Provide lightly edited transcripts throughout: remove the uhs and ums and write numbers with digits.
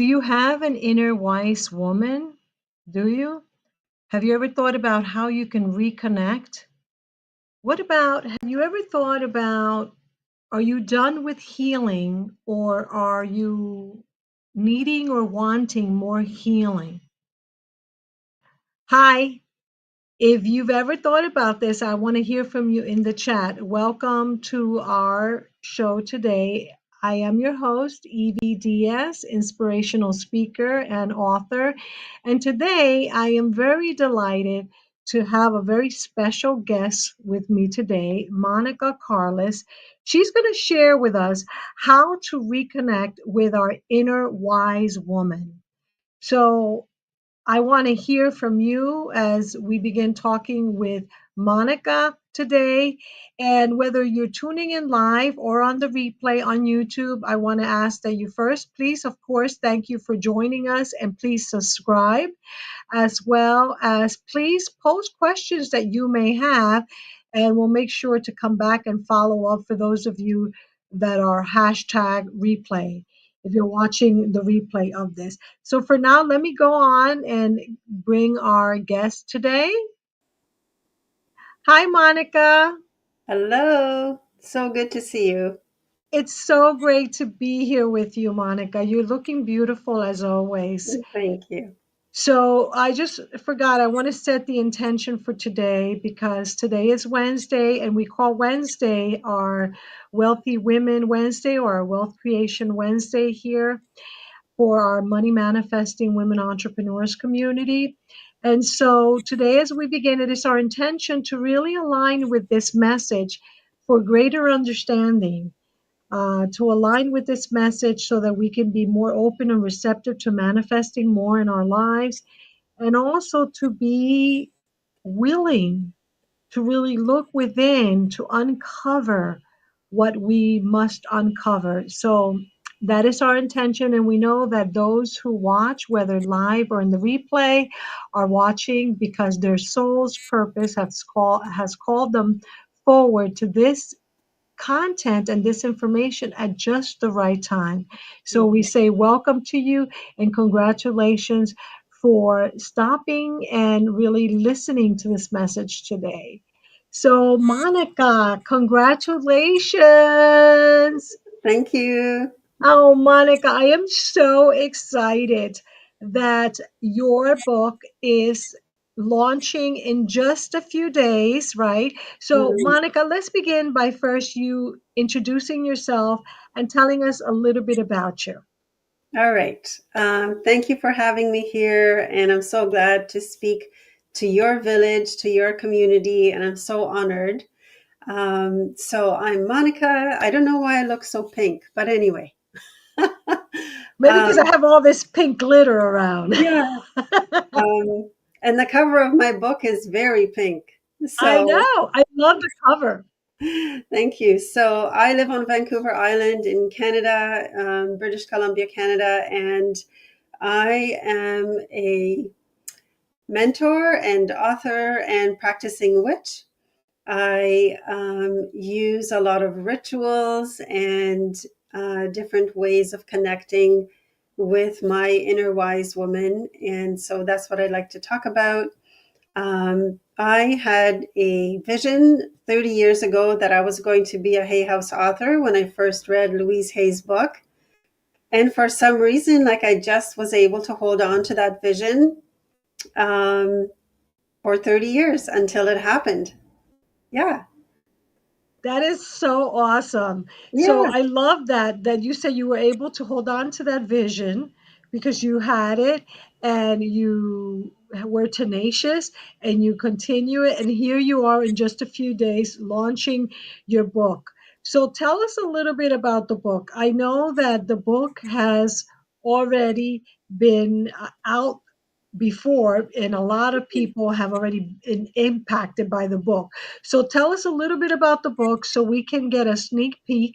you have an inner wise woman? Do you? Have you ever thought about how you can reconnect? What about, have you ever thought about, are you done with healing or are you needing or wanting more healing? Hi, if you've ever thought about this, I want to hear from you in the chat. Welcome to our show today. I am your host, Evie Diaz, inspirational speaker and author. And today I am very delighted to have a very special guest with me today, Monika Carless. She's going to share with us how to reconnect with our inner wise woman. So I want to hear from you as we begin talking with Monika today. And whether you're tuning in live or on the replay on YouTube, I want to ask that you first, please, of course, thank you for joining us and please subscribe, as well as please post questions that you may have, and we'll make sure to come back and follow up for those of you that are hashtag replay if you're watching the replay of this. So for now, let me go on and bring our guest today. Hi, Monika. Hello. So good to see you. It's so great to be here with you, Monika. You're looking beautiful as always. Thank you. So I just forgot, I want to set the intention for today because today is Wednesday and we call Wednesday our Wealthy Women Wednesday or our Wealth Creation Wednesday here for our Money Manifesting Women Entrepreneurs community. And so today, as we begin, it is our intention to really align with this message for greater understanding, to align with this message so that we can be more open and receptive to manifesting more in our lives, and also to be willing to really look within to uncover what we must uncover. So that is our intention. And we know that those who watch, whether live or in the replay, are watching because their soul's purpose has called them forward to this content and this information at just the right time. So we say welcome to you and congratulations for stopping and really listening to this message today. So, Monika, congratulations. Thank you. Oh, Monika, I am so excited that your book is launching in just a few days, right? So, Mm. Monika, let's begin by first you introducing yourself and telling us a little bit about you. All right. Thank you for having me here. And I'm so glad to speak to your village, to your community. And I'm so honored. So I'm Monika. I don't know why I look so pink, but anyway. Maybe because I have all this pink glitter around. Yeah. And the cover of my book is very pink. I So know. I love the cover. thank you. So I live on Vancouver Island in Canada, British Columbia, Canada, and I am a mentor and author and practicing witch. I use a lot of rituals and different ways of connecting with my inner wise woman. And so that's what I'd like to talk about. I had a vision 30 years ago that I was going to be a Hay House author when I first read Louise Hay's book. And for some reason, like I just was able to hold on to that vision for 30 years until it happened. Yeah. That is so awesome. So Yeah. I love that you said you were able to hold on to that vision because you had it and you were tenacious and you continue it, and here you are in just a few days launching your book. So tell us a little bit about the book. I know that the book has already been out before, and a lot of people have already been impacted by the book. So tell us a little bit about the book so we can get a sneak peek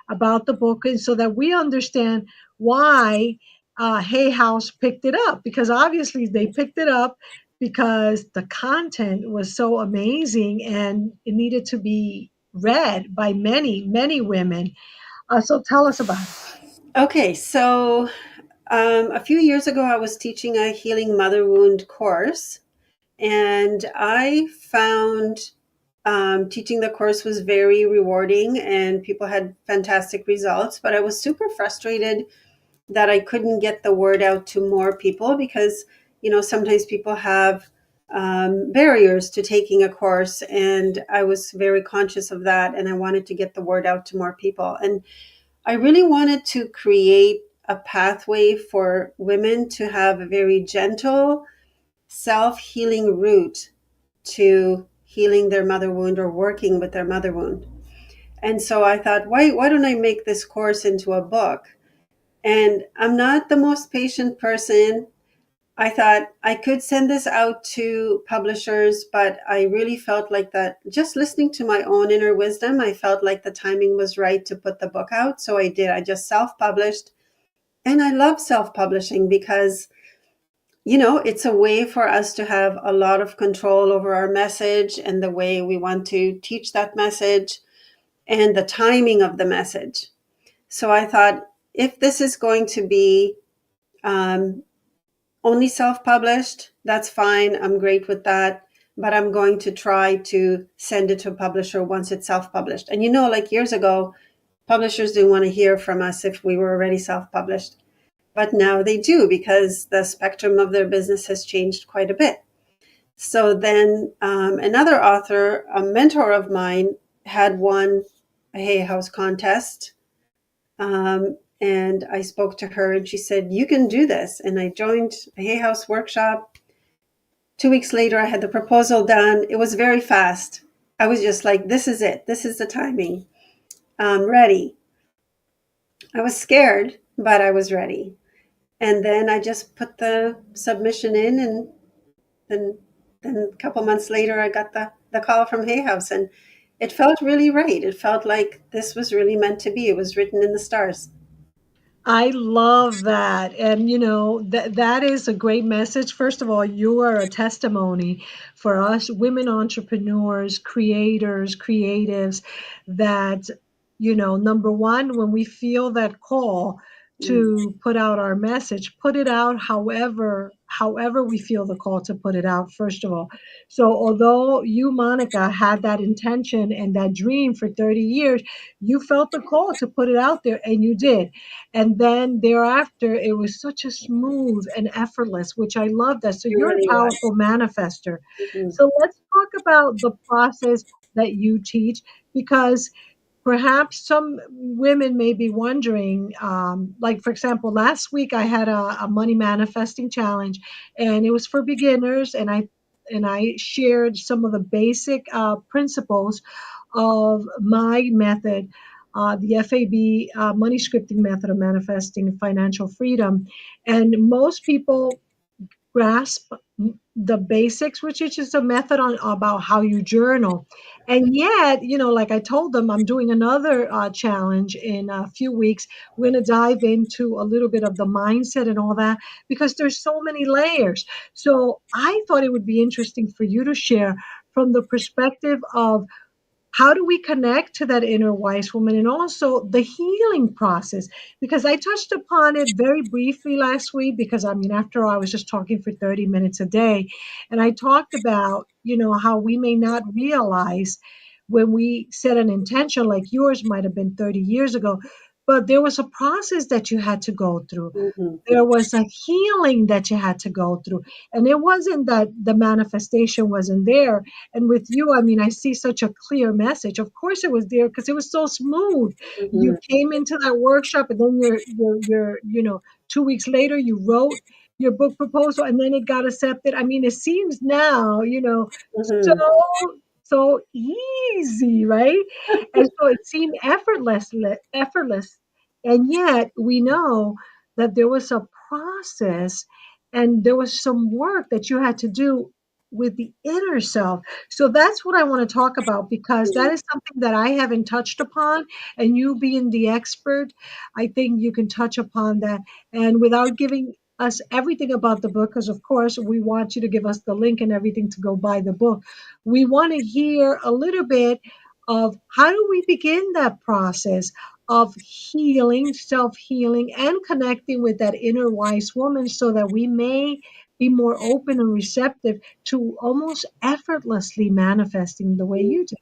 about the book and so that we understand why Hay House picked it up, because obviously they picked it up because the content was so amazing and it needed to be read by many, many women. So tell us about it. Okay. So A few years ago, I was teaching a healing mother wound course, and I found teaching the course was very rewarding and people had fantastic results. But I was super frustrated that I couldn't get the word out to more people because, sometimes people have barriers to taking a course. And I was very conscious of that. And I wanted to get the word out to more people. And I really wanted to create a pathway for women to have a very gentle, self healing route to healing their mother wound or working with their mother wound. And so I thought, why don't I make this course into a book? And I'm not the most patient person. I thought I could send this out to publishers, but I really felt like that just listening to my own inner wisdom, I felt like the timing was right to put the book out. So I did. I just self published. And I love self publishing because, it's a way for us to have a lot of control over our message and the way we want to teach that message and the timing of the message. So I thought, if this is going to be um, only self published, that's fine. I'm great with that. But I'm going to try to send it to a publisher once it's self published. And like years ago, publishers didn't want to hear from us if we were already self published. But now they do because the spectrum of their business has changed quite a bit. So then another author, a mentor of mine, had won a Hay House contest. And I spoke to her and she said, "You can do this." And I joined a Hay House workshop. 2 weeks later, I had the proposal done. It was very fast. I was just like, this is it. This is the timing. I'm ready. I was scared, but I was ready. And then I just put the submission in, and then a couple months later, I got the call from Hay House, and it felt really right. It felt like this was really meant to be. It was written in the stars. I love that. And that is a great message. First of all, you are a testimony for us women entrepreneurs, creators, creatives that, number one, when we feel that call Mm, to put out our message, put it out however we feel the call to put it out, first of all. So although you, Monica, had that intention and that dream for 30 years, you felt the call to put it out there and you did. And then thereafter, it was such a smooth and effortless, which I love that. So it you're a really was. powerful manifester. Mhm, So let's talk about the process that you teach, because perhaps some women may be wondering, like, for example, last week I had a money manifesting challenge, and it was for beginners, and I shared some of the basic principles of my method, the FAB money scripting method of manifesting financial freedom. And most people grasp the basics, which is just a method on about how you journal. And yet, like I told them, I'm doing another challenge in a few weeks. We're going to dive into a little bit of the mindset and all that, because there's so many layers. So I thought it would be interesting for you to share from the perspective of how do we connect to that inner wise woman, and also the healing process, because I touched upon it very briefly last week, because I mean, after all, I was just talking for 30 minutes a day, and I talked about how we may not realize when we set an intention, like yours might have been 30 years ago, but there was a process that you had to go through. mhm, There was a healing that you had to go through, and it wasn't that the manifestation wasn't there. And with you, I mean, I see such a clear message. Of course it was there, because it was so smooth. You mhm, came into that workshop, and then you're 2 weeks later you wrote your book proposal, and then it got accepted. I mean, it seems now, so mhm, so easy, right? And so it seemed effortless. And yet we know that there was a process, and there was some work that you had to do with the inner self. So that's what I want to talk about, because that mhm, is something that I haven't touched upon. And you being the expert, I think you can touch upon that. And without giving us everything about the book, because of course we want you to give us the link and everything to go buy the book, we want to hear a little bit of how do we begin that process of healing, self healing, and connecting with that inner wise woman so that we may be more open and receptive to almost effortlessly manifesting the way you do.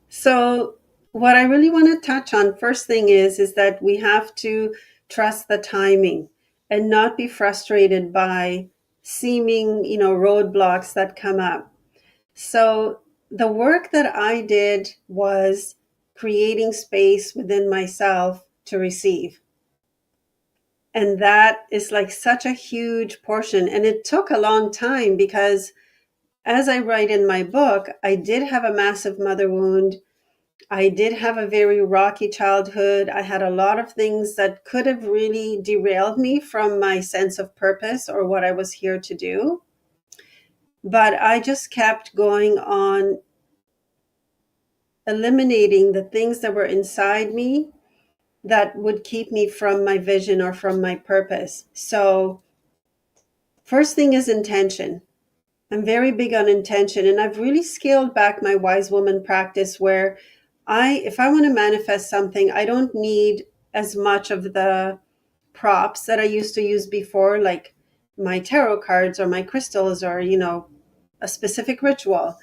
So what I really want to touch on first thing is that we have to trust the timing and not be frustrated by seeming, roadblocks that come up. So the work that I did was creating space within myself to receive. And that is like such a huge portion. And it took a long time because, as I write in my book, I did have a massive mother wound. I did have a very rocky childhood. I had a lot of things that could have really derailed me from my sense of purpose or what I was here to do. But I just kept going on eliminating the things that were inside me that would keep me from my vision or from my purpose. So, first thing is intention. I'm very big on intention, and I've really scaled back my wise woman practice where if I want to manifest something, I don't need as much of the props that I used to use before, like my tarot cards or my crystals or, a specific ritual.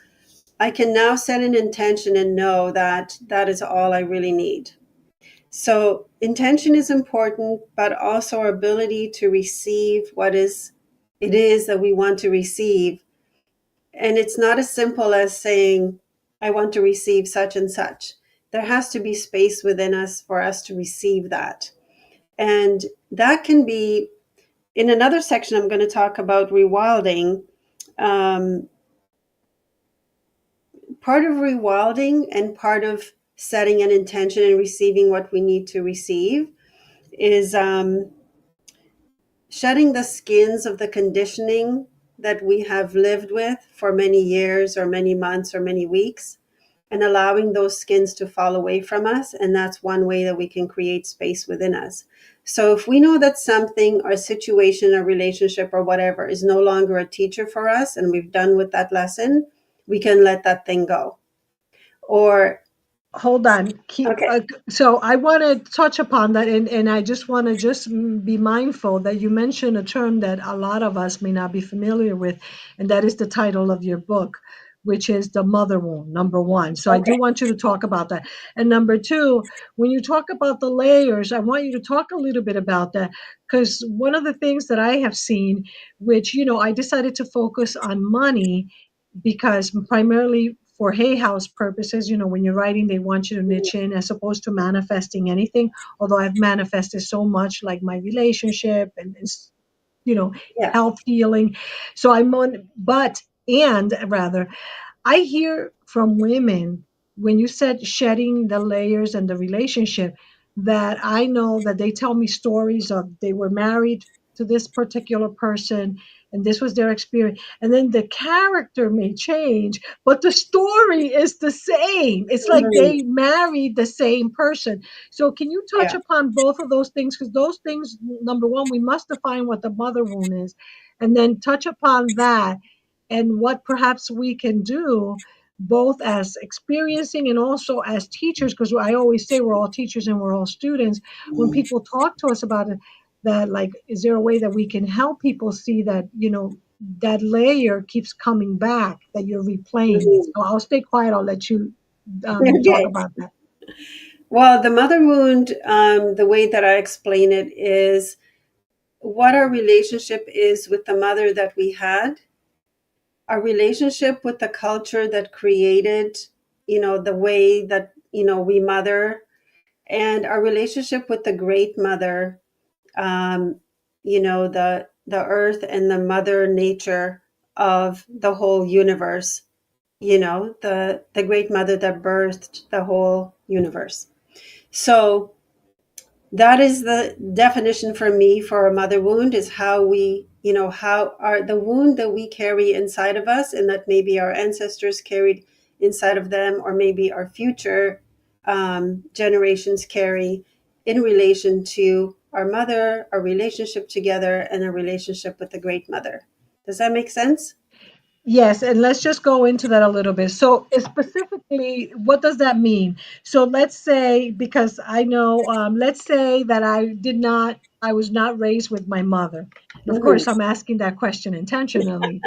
I can now set an intention and know that that is all I really need. So intention is important, but also our ability to receive it is that we want to receive. And it's not as simple as saying, I want to receive such and such. There has to be space within us for us to receive that. And that can be in another section. I'm going to talk about rewilding. Um, Part of rewilding and part of setting an intention and receiving what we need to receive is shedding the skins of the conditioning that we have lived with for many years or many months or many weeks, and allowing those skins to fall away from us. And that's one way that we can create space within us. So if we know that something or situation or relationship or whatever is no longer a teacher for us and we've done with that lesson, we can let that thing go. Or, Hold on. okay. So I want to touch upon that, and I just want to just be mindful that you mentioned a term that a lot of us may not be familiar with, and that is the title of your book, which is The Mother Wound, number one. So I Okay. do want you to talk about that. And number two, when you talk about the layers, I want you to talk a little bit about that, because one of the things that I have seen, which, I decided to focus on money because primarily for Hay House purposes, when you're writing, they want you to niche in as opposed to manifesting anything. Although I've manifested so much, like my relationship and you know, Yeah. health healing. So I'm on, but and rather, I hear from women when you said shedding the layers and the relationship that I know that they tell me stories of they were married to this particular person and this was their experience. And then the character may change, but the story is the same. It's like Mhm. they married the same person. So, can you touch Yeah. upon both of those things? Because those things, number one, we must define what the mother wound is, and then touch upon that and what perhaps we can do both as experiencing and also as teachers, because I always say we're all teachers and we're all students. When people talk to us about it, that like, is there a way that we can help people see that, that layer keeps coming back, that you're replaying it? Mhm. So I'll stay quiet. I'll let you talk Okay. about that. Well, the mother wound, the way that I explain it is what our relationship is with the mother that we had, our relationship with the culture that created, the way that, we mother, and our relationship with the great mother, um, the earth and the mother nature of the whole universe, the great mother that birthed the whole universe. So that is the definition for me for a mother wound, is how we, how are the wound that we carry inside of us and that maybe our ancestors carried inside of them, or maybe our future generations carry, in relation to our mother, our relationship together, and our relationship with the great mother. Does that make sense? Yes, and let's just go into that a little bit. So, specifically, what does that mean? So, let's say, because I know, let's say that I was not raised with my mother. And of Hmm. course, I'm asking that question intentionally.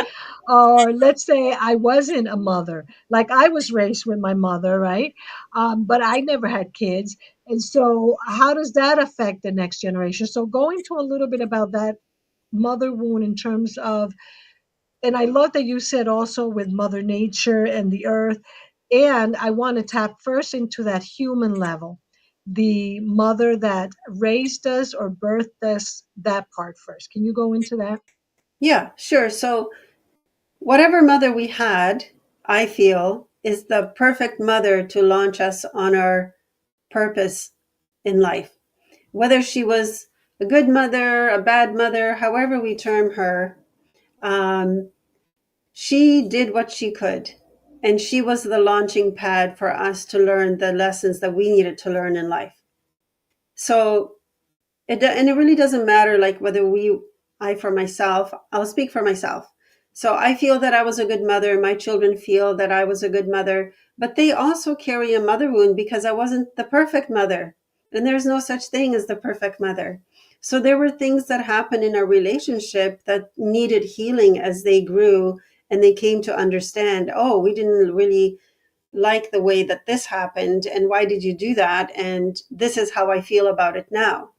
Or let's say I wasn't a mother, like I was raised with my mother, right? But I never had kids. And so, how does that affect the next generation? So, going to a little bit about that mother wound in terms of, and I love that you said also with Mother Nature and the earth. And I want to tap first into that human level, the mother that raised us or birthed us, that part first. Can you go into that? Yeah, sure. So whatever mother we had, I feel, is the perfect mother to launch us on our purpose in life. Whether she was a good mother, a bad mother, however we term her, um, she did what she could. And she was the launching pad for us to learn the lessons that we needed to learn in life. So and it really doesn't matter like whether I for myself, I'll speak for myself. So I feel that I was a good mother, my children feel that I was a good mother, but they also carry a mother wound because I wasn't the perfect mother, and there's no such thing as the perfect mother. So there were things that happened in our relationship that needed healing as they grew, and they came to understand, oh, we didn't really like the way that this happened, and why did you do that, and this is how I feel about it now.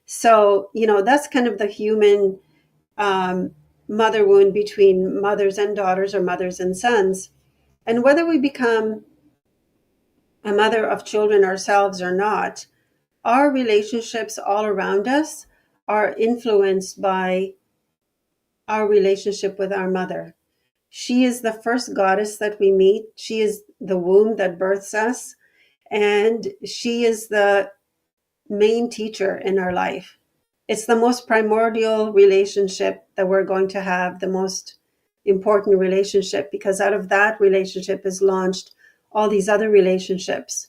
So, that's kind of the human um, mother wound between mothers and daughters or mothers and sons. And whether we become a mother of children ourselves or not, our relationships all around us are influenced by our relationship with our mother. She is the first goddess that we meet. She is the womb that births us. And she is the main teacher in our life. It's the most primordial relationship that we're going to have, the most important relationship, because out of that relationship is launched all these other relationships.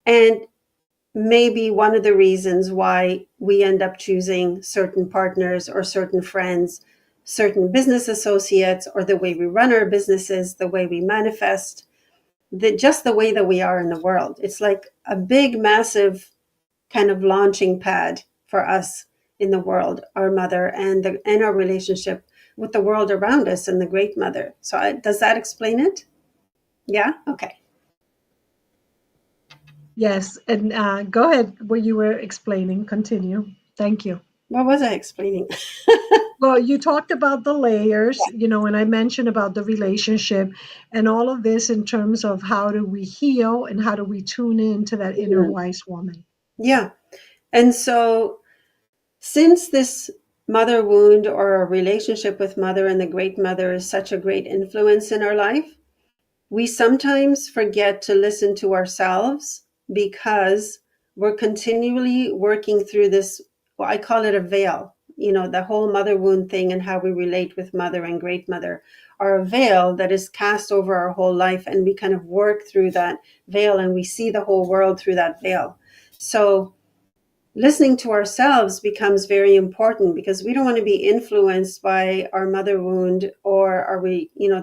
And maybe one of the reasons why we end up choosing certain partners or certain friends, certain business associates, or the way we run our businesses, the way we manifest, just the way that we are in the world. It's like a big, massive kind of launching pad for us in the world, our mother, and our relationship with the world around us and the great mother. So does that explain it? Yeah. Okay. Yes. And go ahead, what you were explaining. Continue. Thank you. What was I explaining? Well, you talked about the layers, and I mentioned about the relationship and all of this in terms of how do we heal and how do we tune in to that inner Mhm. wise woman. Yeah. And so since this mother wound or a relationship with mother and the great mother is such a great influence in our life, we sometimes forget to listen to ourselves because we're continually working through this, well, I call it a veil, the whole mother wound thing and how we relate with mother and great mother are a veil that is cast over our whole life. And we kind of work through that veil and we see the whole world through that veil. So listening to ourselves becomes very important because we don't want to be influenced by our mother wound or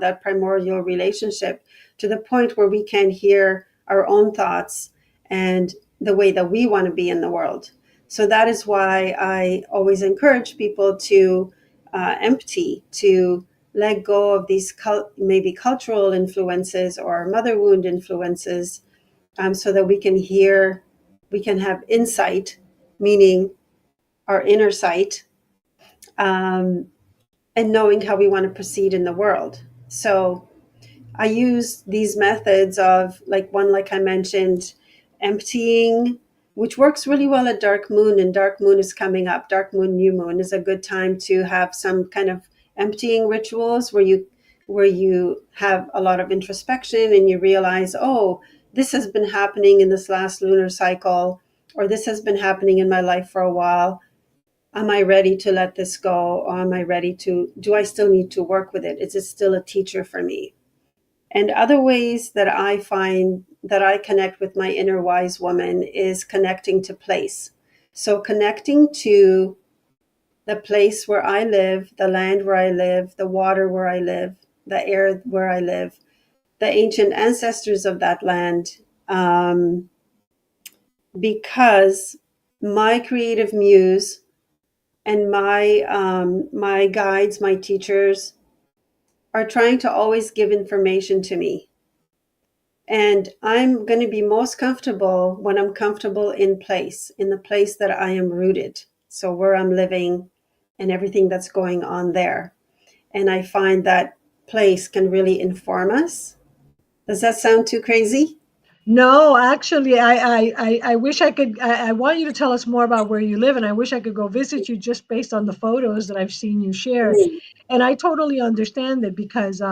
that primordial relationship to the point where we can't hear our own thoughts and the way that we want to be in the world. So that is why I always encourage people to empty, to let go of these maybe cultural influences or mother wound influences, so that we can have insight, meaning our inner sight, um, and knowing how we want to proceed in the world. So I use these methods of like I mentioned, emptying, which works really well at dark moon, and dark moon is coming up. Dark moon, new moon is a good time to have some kind of emptying rituals where you have a lot of introspection and you realize, oh, this has been happening in this last lunar cycle, or this has been happening in my life for a while. Am I ready to let this go? Or am I ready to, do I still need to work with it? Is it still a teacher for me? And other ways that I find that I connect with my inner wise woman is connecting to place. So connecting to the place where I live, the land where I live, the water where I live, the air where I live, the ancient ancestors of that land, um, because my creative muse and my guides, my teachers, are trying to always give information to me. And I'm going to be most comfortable when I'm comfortable in place, in the place that I am rooted. So where I'm living and everything that's going on there. And I find that place can really inform us. Does that sound too crazy? No, actually, I wish I could. I want you to tell us more about where you live, and I wish I could go visit you just based on the photos that I've seen you share. Mm, And I totally understand it because,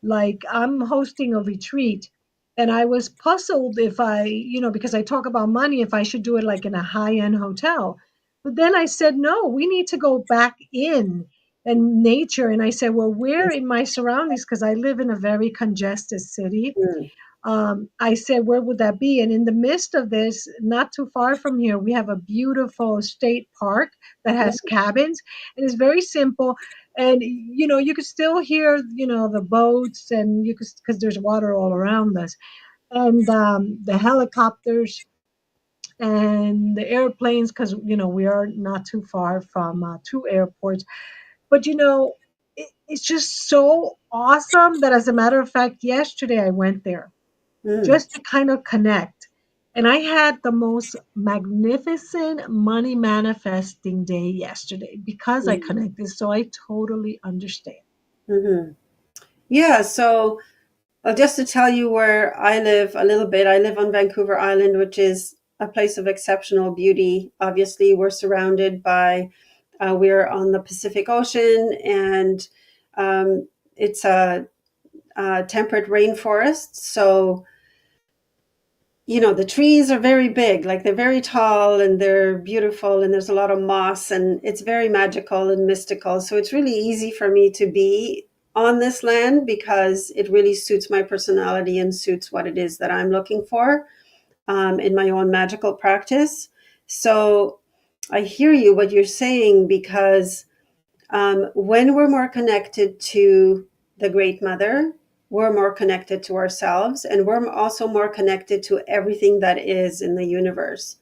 like, I'm hosting a retreat, and I was puzzled if because I talk about money, if I should do it like in a high-end hotel. But then I said, no, we need to go back in and nature. And I said, well, where in my surroundings? Because I live in a very congested city. mm, I said, where would that be? And in the midst of this, not too far from here, we have a beautiful state park that has mm, cabins, and it's very simple. And you could still hear, the boats, and you could, because there's water all around us, and the helicopters and the airplanes, because we are not too far from two airports. But it's just so awesome that, as a matter of fact, yesterday I went there mm, just to kind of connect. And I had the most magnificent money manifesting day yesterday because I mm, connected. So I totally understand. mhm. Yeah, so just to tell you where I live a little bit, I live on Vancouver Island, which is a place of exceptional beauty. Obviously, we're surrounded by, we're on the Pacific Ocean, and it's a temperate rainforest. So, the trees are very big, like they're very tall and they're beautiful, and there's a lot of moss, and it's very magical and mystical. So it's really easy for me to be on this land because it really suits my personality and suits what it is that I'm looking for in my own magical practice. So I hear you, what you're saying, because when we're more connected to the Great Mother, we're more connected to ourselves, and we're also more connected to everything that is in the universe.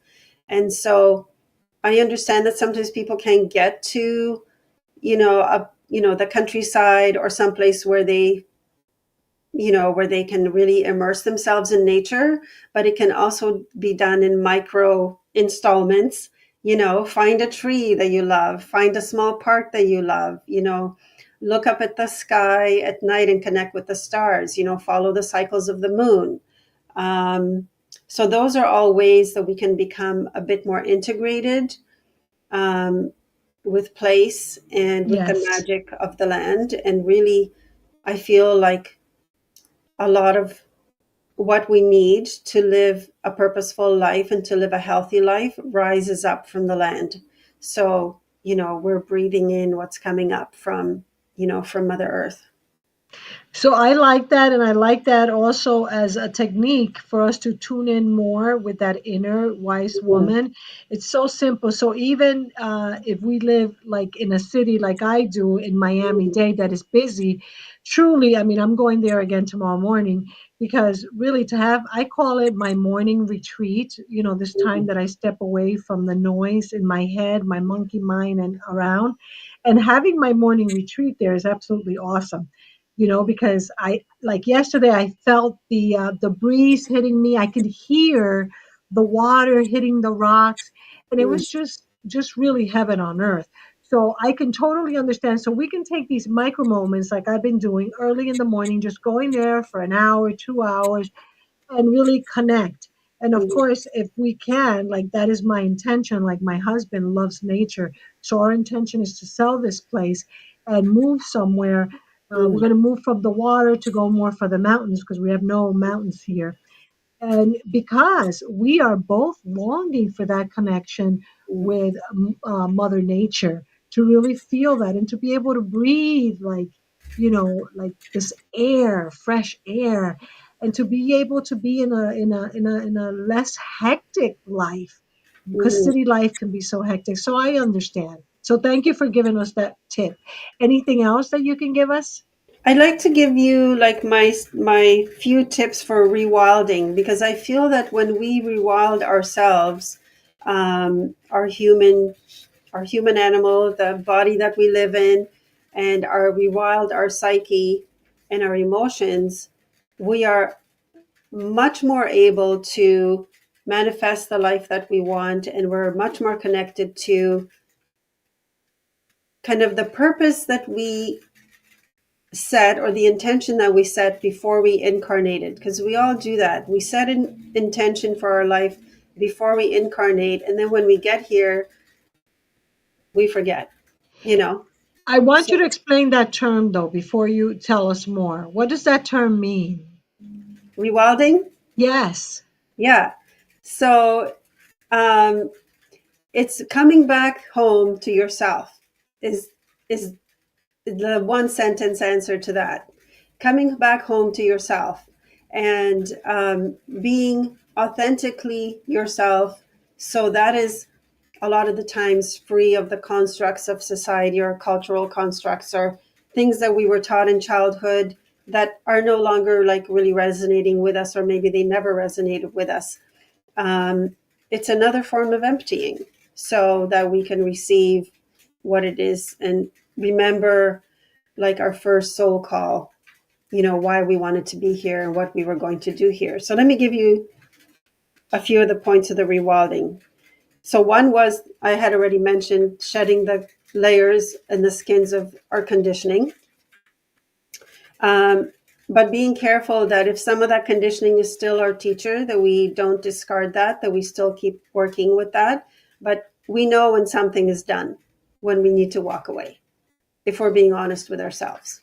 And so I understand that sometimes people can't get to, the countryside or someplace where they can really immerse themselves in nature, but it can also be done in micro installments. Find a tree that you love, find a small park that you love, look up at the sky at night and connect with the stars, follow the cycles of the moon. Um, so, those are all ways that we can become a bit more integrated um, with place and with the Yes. magic of the land. And really, I feel like a lot of what we need to live a purposeful life and to live a healthy life rises up from the land. So, we're breathing in what's coming up from Mother Earth. So I like that, and I like that also as a technique for us to tune in more with that inner wise Mm, woman. It's so simple. So even if we live like in a city like I do in mm, Miami-Dade that is busy, truly, I mean, I'm going there again tomorrow morning because really to have, I call it my morning retreat. This time mm, that I step away from the noise in my head, my monkey mind, and around, and having my morning retreat there is absolutely awesome, because I, like yesterday, I felt the breeze hitting me. I could hear the water hitting the rocks, and it mm, was just really heaven on earth. So I can totally understand. So we can take these micro moments like I've been doing early in the morning, just going there for an hour, 2 hours, and really connect. And of mm, course, if we can, like that is my intention. Like my husband loves nature. So our intention is to sell this place and move somewhere. We're mm, going to move from the water to go more for the mountains because we have no mountains here. And because we are both longing for that connection mm, with Mother Nature, to really feel that and to be able to breathe like this air, fresh air, and to be able to be in a less hectic life, because mm. city life can be so hectic. So I understand. So thank you for giving us that tip. Anything else that you can give us? I'd like to give you like my few tips for rewilding, because I feel that when we rewild ourselves, our human animal, the body that we live in, and our rewild our psyche and our emotions, we are much more able to manifest the life that we want, and we're much more connected to kind of the purpose that we set, or the intention that we set before we incarnated, because we all do that. We set an intention for our life before we incarnate, and then when we get here we forget, you know. I want you So to explain that term though before you tell us more. What does that term mean? rewilding, Yes. yeah. So um it's coming back home to yourself, is the one sentence answer to that. Coming back home to yourself, and being authentically yourself. So that is a lot of the times free of the constructs of society or cultural constructs or things that we were taught in childhood that are no longer like really resonating with us, or maybe they never resonated with us. It's another form of emptying, so that we can receive what it is and remember like our first soul call, why we wanted to be here and what we were going to do here. So let me give you a few of the points of the rewilding. So one was, I had already mentioned, shedding the layers and the skins of our conditioning. Um, but being careful that if some of that conditioning is still our teacher, that we don't discard that we still keep working with that. But we know when something is done, when we need to walk away, if we're being honest with ourselves.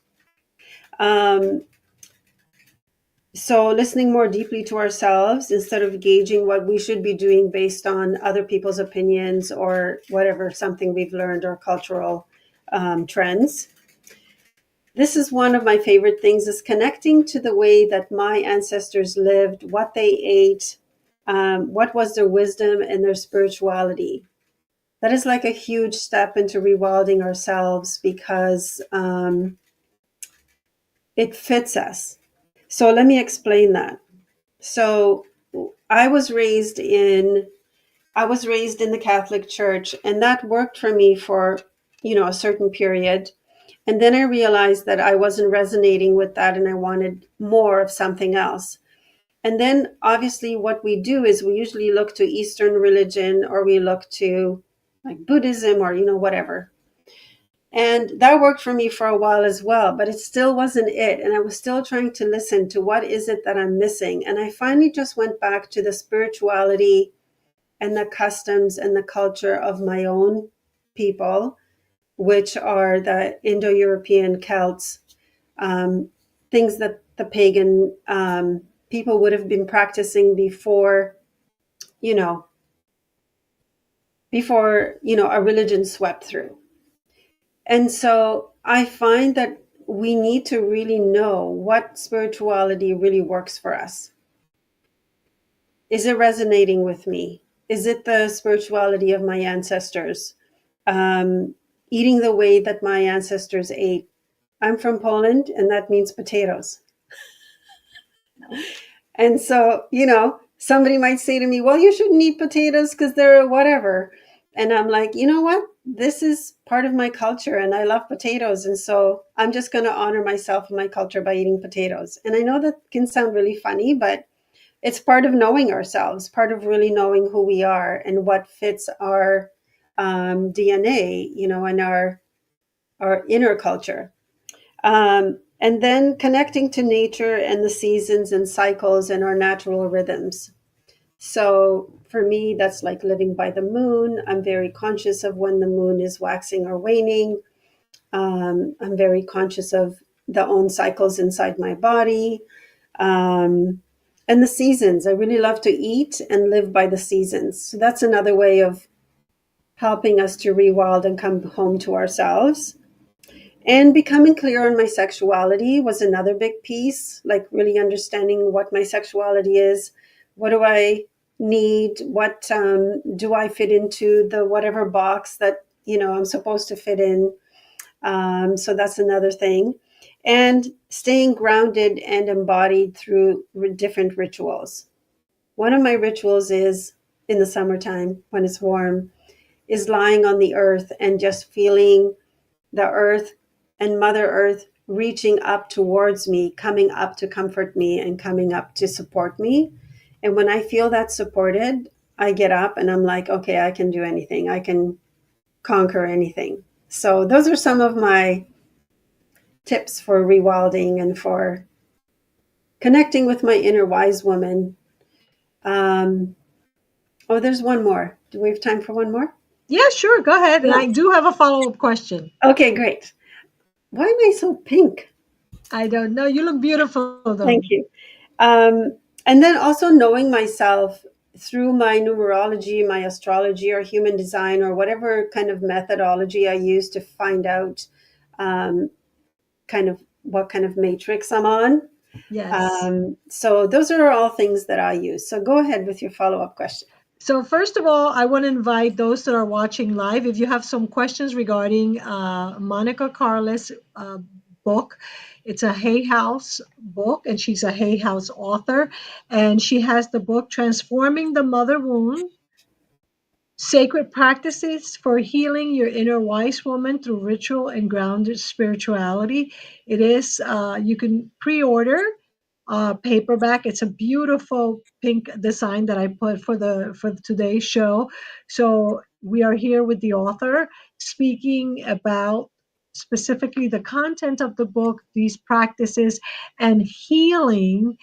Um, so listening more deeply to ourselves instead of gauging what we should be doing based on other people's opinions or whatever, something we've learned, or cultural trends. This is one of my favorite things, is connecting to the way that my ancestors lived, what they ate, what was their wisdom and their spirituality. That is like a huge step into rewilding ourselves, because it fits us. So let me explain that. So I was raised in the Catholic Church, and that worked for me for, a certain period. And then I realized that I wasn't resonating with that and I wanted more of something else. And then obviously what we do is we usually look to Eastern religion, or we look to like Buddhism, or, whatever. And that worked for me for a while as well, but it still wasn't it. And I was still trying to listen to what is it that I'm missing. And I finally just went back to the spirituality and the customs and the culture of my own people, which are the Indo-European Celts, um, things that the pagan people would have been practicing before, you know, a religion swept through. And so I find that we need to really know what spirituality really works for us. Is it resonating with me? Is it the spirituality of my ancestors? Um, Eating the way that my ancestors ate. I'm from Poland, and that means potatoes. And so, somebody might say to me, well, you shouldn't eat potatoes because they're whatever. And I'm like, you know what? This is part of my culture and I love potatoes. And so I'm just going to honor myself and my culture by eating potatoes. And I know that can sound really funny, but it's part of knowing ourselves, part of really knowing who we are and what fits our DNA, and our inner culture. And then connecting to nature and the seasons and cycles and our natural rhythms. So for me, that's like living by the moon. I'm very conscious of when the moon is waxing or waning. I'm very conscious of the own cycles inside my body. And the seasons. I really love to eat and live by the seasons. So that's another way of helping us to rewild and come home to ourselves. And becoming clear on my sexuality was another big piece, like really understanding what my sexuality is. What do I need? What do I fit into the whatever box that, I'm supposed to fit in? So that's another thing. and staying grounded and embodied through different rituals. One of my rituals is in the summertime when it's warm, is lying on the earth and just feeling the earth and Mother Earth reaching up towards me, coming up to comfort me and coming up to support me. And when I feel that supported, I get up and I'm like, okay, I can do anything. I can conquer anything. So those are some of my tips for rewilding and for connecting with my inner wise woman. Um, oh, there's one more. Do we have time for one more? Yeah, sure. Go ahead. And Yeah. I do have a follow-up question. Okay, great. Why am I so pink? I don't know. You look beautiful Thank though. you. Um, and then also knowing myself through my numerology, my astrology, or human design, or whatever kind of methodology I use to find out um, kind of what kind of matrix I'm on. Yes. So those are all things that I use. So go ahead with your follow-up question. So first of all, I want to invite those that are watching live. If you have some questions regarding Monika Carless' book, it's a Hay House book, and she's a Hay House author. And she has the book Transforming the Mother Wound: Sacred Practices for Healing Your Inner Wise Woman Through Ritual and Grounded Spirituality. It is, you can pre order paperback. It's a beautiful pink design that I put for today's show. So we are here with the author speaking about specifically the content of the book, these practices, and healing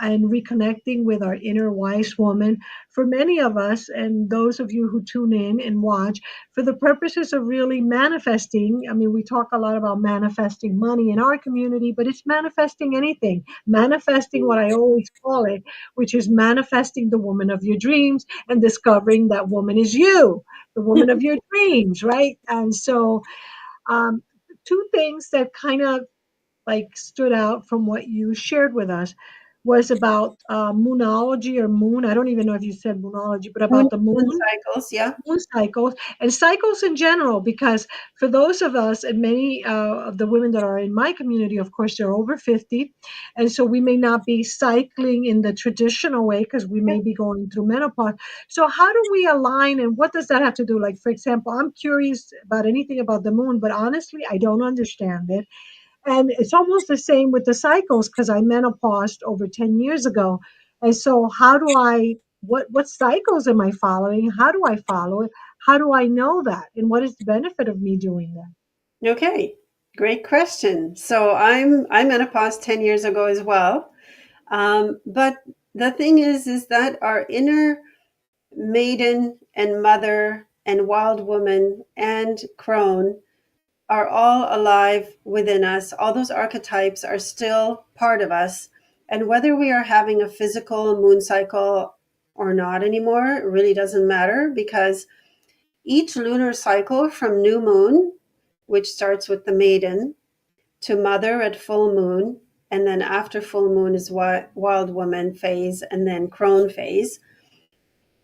and reconnecting with our inner wise woman. For many of us, and those of you who tune in and watch, for the purposes of really manifesting. I mean, we talk a lot about manifesting money in our community, but it's manifesting anything, manifesting what I always call it, which is manifesting the woman of your dreams and discovering that woman is you, the woman of your dreams, right? And so, um, two things that kind of like stood out from what you shared with us was about moonology or moon. I don't even know if you said moonology, but Moon, about the moon moon, cycles, yeah. moon cycles, and cycles in general, because for those of us, and many of the women that are in my community, of course, they're over 50. And so we may not be cycling in the traditional way because we Yeah. may be going through menopause. So, how do we align, and what does that have to do? Like, for example, I'm curious about anything about the moon, but honestly, I don't understand it. And it's almost the same with the cycles because I menopaused over 10 years ago. And so how do I what cycles am I following? How do I follow it? How do I know that? And what is the benefit of me doing that? Okay, great question. So I menopause 10 years ago as well. But the thing is that our inner maiden and mother and wild woman and crone are all alive within us. All those archetypes are still part of us. And whether we are having a physical moon cycle or not anymore, it really doesn't matter because each lunar cycle from new moon, which starts with the maiden, to mother at full moon, and then after full moon is wild woman phase, and then crone phase.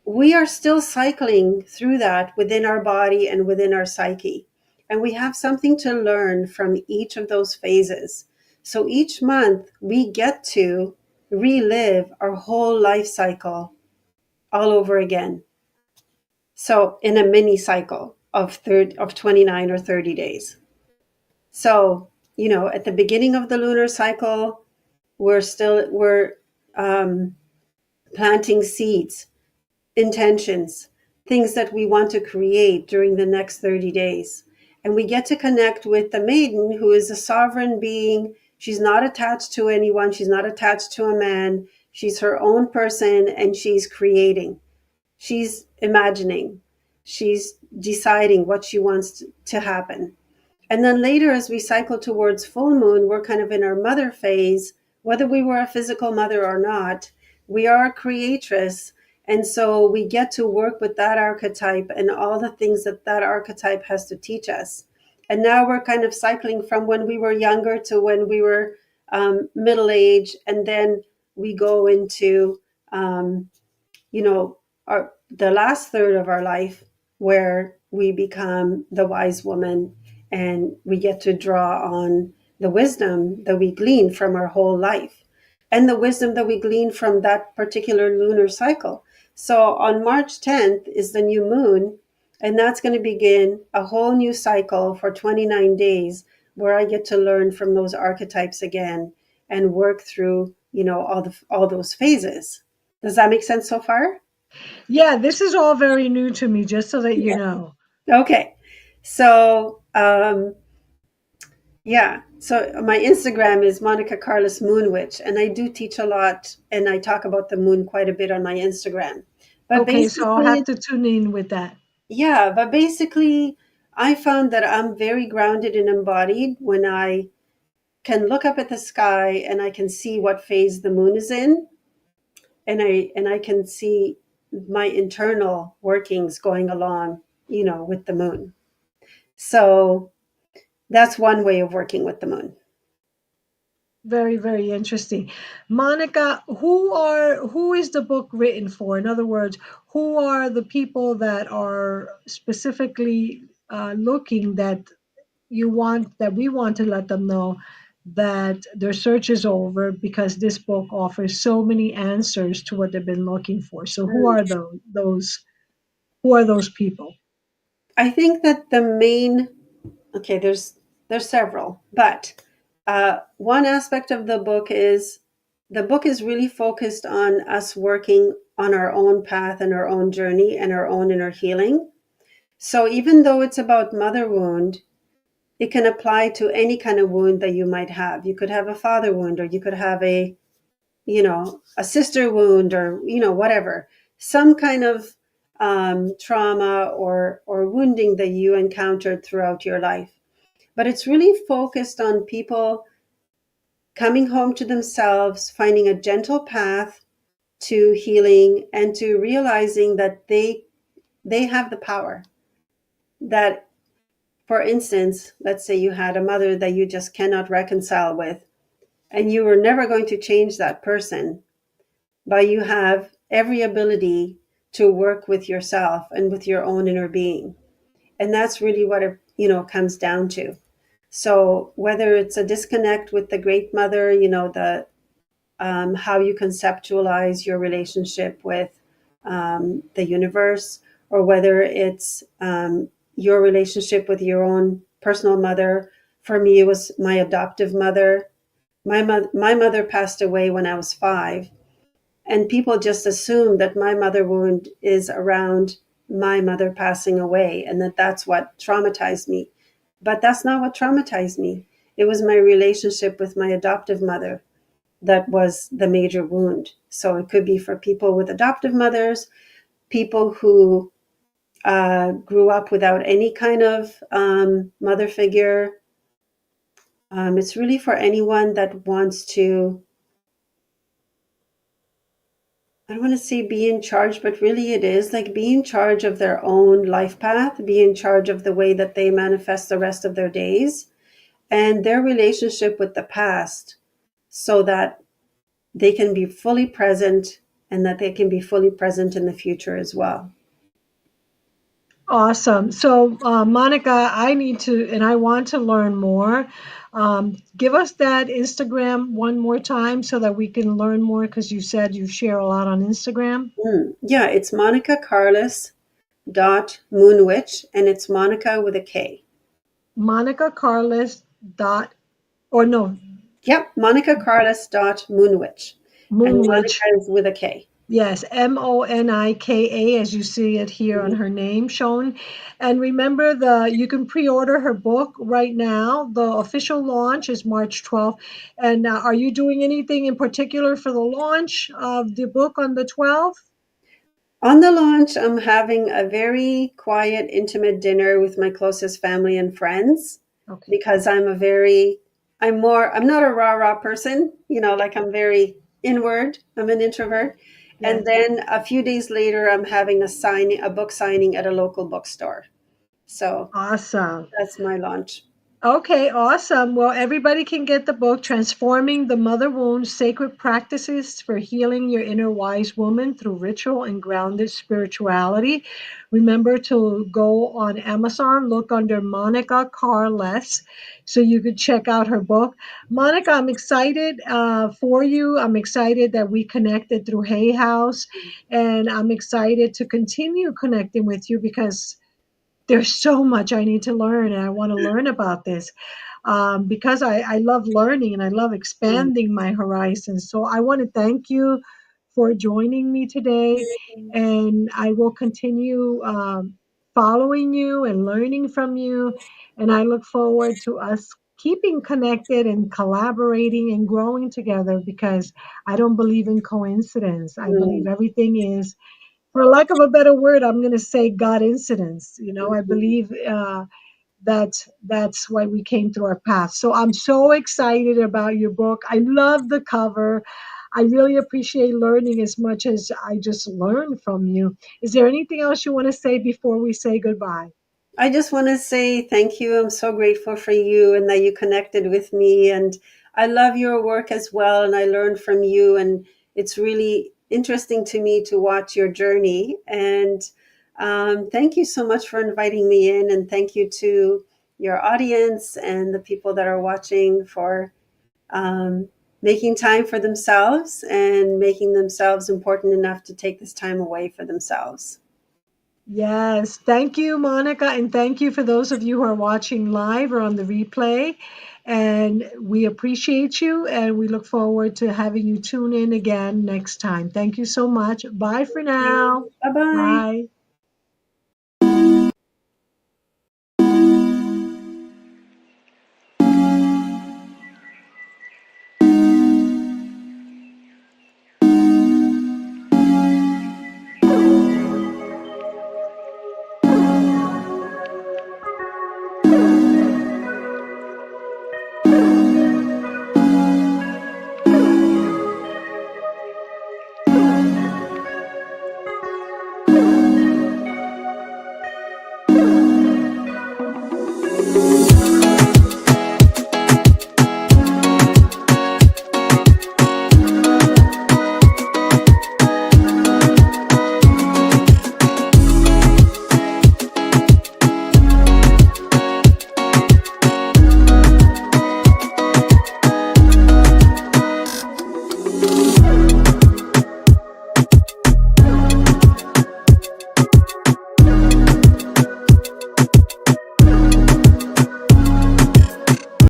We are still cycling through that within our body and within our psyche. And we have something to learn from each of those phases. So each month we get to relive our whole life cycle all over again. So in a mini cycle of 29 or 30 days. So, at the beginning of the lunar cycle, we're um, planting seeds, intentions, things that we want to create during the next 30 days. And we get to connect with the maiden, who is a sovereign being. She's not attached to anyone. She's not attached to a man. She's her own person and she's creating. She's imagining. She's deciding what she wants to happen. And then later, as we cycle towards full moon, we're kind of in our mother phase. Whether we were a physical mother or not, we are a creatress. And so we get to work with that archetype and all the things that that archetype has to teach us. And now we're kind of cycling from when we were younger to when we were middle age. And then we go into, um, you know, the last third of our life where we become the wise woman and we get to draw on the wisdom that we glean from our whole life and the wisdom that we glean from that particular lunar cycle. So on March 10th is the new moon, and that's going to begin a whole new cycle for 29 days where I get to learn from those archetypes again and work through, all those phases. Does that make sense so far? Yeah, this is all very new to me, just so that you Yeah. know. Okay. So, yeah. So my Instagram is Monika Carless Moon Witch, and I do teach a lot, and I talk about the moon quite a bit on my Instagram. But Okay, so I'll have basically, to tune in with that. yeah. But basically, I found that I'm very grounded and embodied when I can look up at the sky and I can see what phase the moon is in, and I can see my internal workings going along, with the moon. So that's one way of working with the moon. Very, very interesting. Monica, who is the book written for? In other words, who are the people that are specifically looking that we want to let them know that their search is over because this book offers so many answers to what they've been looking for. So who Mm. are those people? I think that the main okay, there's several, but one aspect of the book is really focused on us working on our own path and our own journey and our own inner healing. So even though it's about mother wound, it can apply to any kind of wound that you might have. You could have a father wound, or you could have a sister wound, or whatever, some kind of trauma or wounding that you encountered throughout your life. But it's really focused on people coming home to themselves, finding a gentle path to healing, and to realizing that they have the power. That, for instance, let's say you had a mother that you just cannot reconcile with, and you were never going to change that person, but you have every ability to work with yourself and with your own inner being. And that's really what it comes down to. So whether it's a disconnect with the great mother, the how you conceptualize your relationship with the universe, or whether it's your relationship with your own personal mother. For me, it was my adoptive mother. My mother passed away when I was 5, and people just assume that my mother wound is around my mother passing away, and that's what traumatized me. But that's not what traumatized me. It was my relationship with my adoptive mother that was the major wound. So it could be for people with adoptive mothers, people who grew up without any kind of mother figure. It's really for anyone that wants to, I don't want to say be in charge, but really it is like be in charge of their own life path, be in charge of the way that they manifest the rest of their days and their relationship with the past, so that they can be fully present and that they can be fully present in the future as well. Awesome. So, Monica, I need to, and I want to learn more. Give us that Instagram one more time so that we can learn more because you said you share a lot on Instagram. Yeah, it's Monika Carless dot Moonwitch, and it's Monica with a K. Monica Carless dot, or no, Yep, Monika Carless dot Moonwitch, and Moonwitch. Monica is with a K. Yes, Monika, as you see it here on Mhm. her name shown. And remember, you can pre-order her book right now. The official launch is March 12th. And are you doing anything in particular for the launch of the book on the 12th? On the launch, I'm having a very quiet, intimate dinner with my closest family and friends, Okay. because I'm not a rah rah person, like I'm very inward. I'm an introvert. And Yes. then a few days later, I'm having a book signing at a local bookstore. So Awesome. that's my launch. Okay, awesome. Well, everybody can get the book, Transforming the Mother Wound, Sacred Practices for Healing Your Inner Wise Woman Through Ritual and Grounded Spirituality. Remember to go on Amazon, look under Monika Carless so you could check out her book. Monica, I'm excited for you. I'm excited that we connected through Hay House, and I'm excited to continue connecting with you because there's so much I need to learn and I want to learn about this because I love learning and I love Mm. expanding my horizons. So I want to thank you for joining me today, and I will continue following you and learning from you. And I look forward to us keeping connected and collaborating and growing together because I don't believe in coincidence. I believe Mm. everything is, for lack of a better word, I'm going to say God incidents. You know, I Mhm. believe that's why we came through our path. So I'm so excited about your book. I love the cover. I really appreciate learning as much as I just learned from you. Is there anything else you want to say before we say goodbye? I just want to say thank you. I'm so grateful for you and that you connected with me. And I love your work as well. And I learned from you. And it's really interesting to me to watch your journey. And thank you so much for inviting me in. And thank you to your audience and the people that are watching for um, making time for themselves and making themselves important enough to take this time away for themselves. Yes, thank you, Monica, and thank you for those of you who are watching live or on the replay. And we appreciate you, and we look forward to having you tune in again next time. Thank you so much. Bye for Thank now. you. Bye bye. Bye.